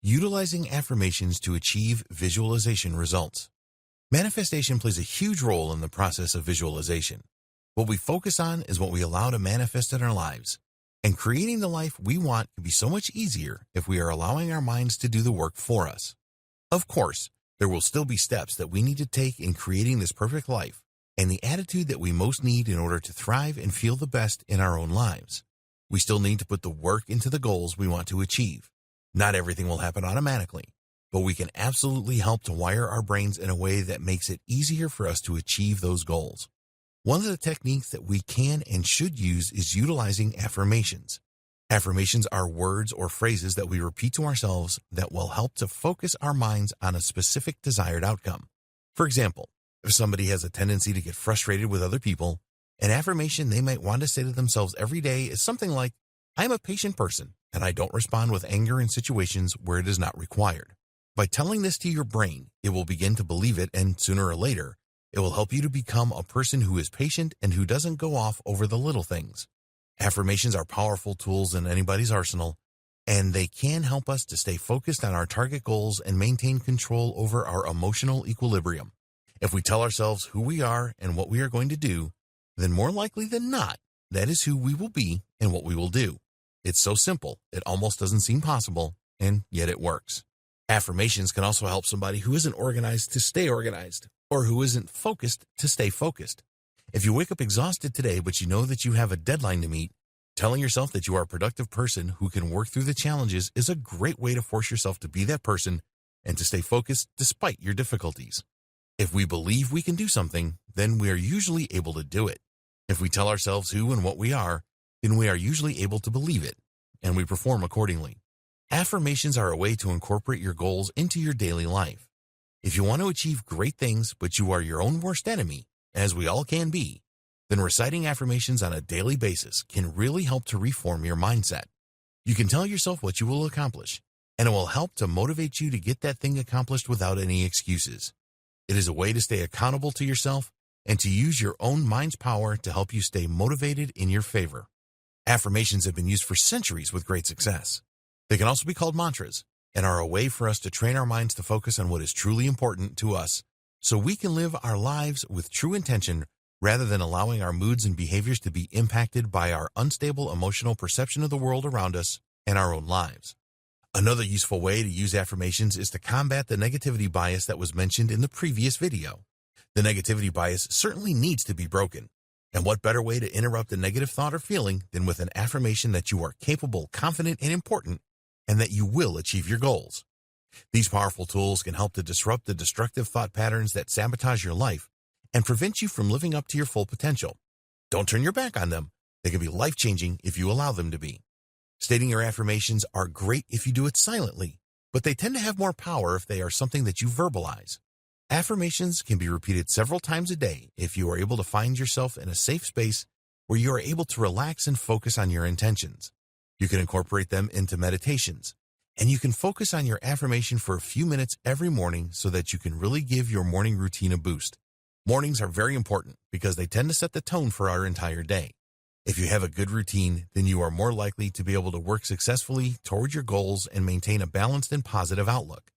Utilizing affirmations to achieve visualization results. Manifestation plays a huge role in the process of visualization. What we focus on is what we allow to manifest in our lives. And creating the life we want can be so much easier if we are allowing our minds to do the work for us. Of course, there will still be steps that we need to take in creating this perfect life and the attitude that we most need in order to thrive and feel the best in our own lives. We still need to put the work into the goals we want to achieve. Not everything will happen automatically, but we can absolutely help to wire our brains in a way that makes it easier for us to achieve those goals. One of the techniques that we can and should use is utilizing affirmations. Affirmations are words or phrases that we repeat to ourselves that will help to focus our minds on a specific desired outcome. For example, if somebody has a tendency to get frustrated with other people, an affirmation they might want to say to themselves every day is something like, "I am a patient person, and I don't respond with anger in situations where it is not required." By telling this to your brain, it will begin to believe it, and sooner or later, it will help you to become a person who is patient and who doesn't go off over the little things. Affirmations are powerful tools in anybody's arsenal, and they can help us to stay focused on our target goals and maintain control over our emotional equilibrium. If we tell ourselves who we are and what we are going to do, then more likely than not, that is who we will be and what we will do. It's so simple, it almost doesn't seem possible, and yet it works. Affirmations can also help somebody who isn't organized to stay organized, or who isn't focused to stay focused. If you wake up exhausted today, but you know that you have a deadline to meet, telling yourself that you are a productive person who can work through the challenges is a great way to force yourself to be that person and to stay focused despite your difficulties. If we believe we can do something, then we are usually able to do it. If we tell ourselves who and what we are, then we are usually able to believe it, and we perform accordingly. Affirmations are a way to incorporate your goals into your daily life. If you want to achieve great things, but you are your own worst enemy, as we all can be, then reciting affirmations on a daily basis can really help to reform your mindset. You can tell yourself what you will accomplish, and it will help to motivate you to get that thing accomplished without any excuses. It is a way to stay accountable to yourself and to use your own mind's power to help you stay motivated in your favor. Affirmations have been used for centuries with great success. They can also be called mantras and are a way for us to train our minds to focus on what is truly important to us so we can live our lives with true intention rather than allowing our moods and behaviors to be impacted by our unstable emotional perception of the world around us and our own lives. Another useful way to use affirmations is to combat the negativity bias that was mentioned in the previous video. The negativity bias certainly needs to be broken. And what better way to interrupt a negative thought or feeling than with an affirmation that you are capable, confident, and important, and that you will achieve your goals. These powerful tools can help to disrupt the destructive thought patterns that sabotage your life and prevent you from living up to your full potential. Don't turn your back on them. They can be life-changing if you allow them to be. Stating your affirmations are great if you do it silently, but they tend to have more power if they are something that you verbalize. Affirmations can be repeated several times a day if you are able to find yourself in a safe space where you are able to relax and focus on your intentions. You can incorporate them into meditations, and you can focus on your affirmation for a few minutes every morning so that you can really give your morning routine a boost. Mornings are very important because they tend to set the tone for our entire day. If you have a good routine, then you are more likely to be able to work successfully toward your goals and maintain a balanced and positive outlook.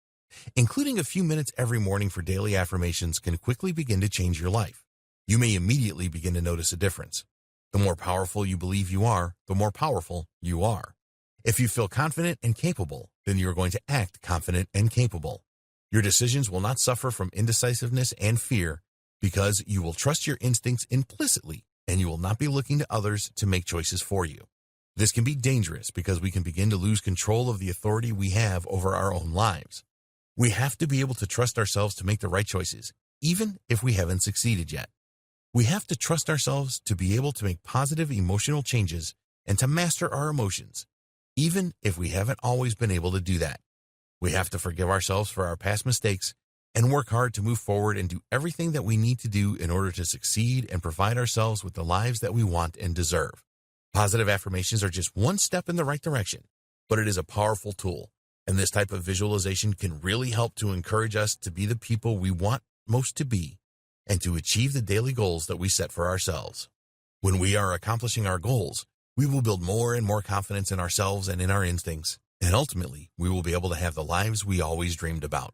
Including a few minutes every morning for daily affirmations can quickly begin to change your life. You may immediately begin to notice a difference. The more powerful you believe you are, the more powerful you are. If you feel confident and capable, then you are going to act confident and capable. Your decisions will not suffer from indecisiveness and fear because you will trust your instincts implicitly and you will not be looking to others to make choices for you. This can be dangerous because we can begin to lose control of the authority we have over our own lives. We have to be able to trust ourselves to make the right choices, even if we haven't succeeded yet. We have to trust ourselves to be able to make positive emotional changes and to master our emotions, even if we haven't always been able to do that. We have to forgive ourselves for our past mistakes and work hard to move forward and do everything that we need to do in order to succeed and provide ourselves with the lives that we want and deserve. Positive affirmations are just one step in the right direction, but it is a powerful tool, and this type of visualization can really help to encourage us to be the people we want most to be and to achieve the daily goals that we set for ourselves. When we are accomplishing our goals, we will build more and more confidence in ourselves and in our instincts, And ultimately, we will be able to have the lives we always dreamed about.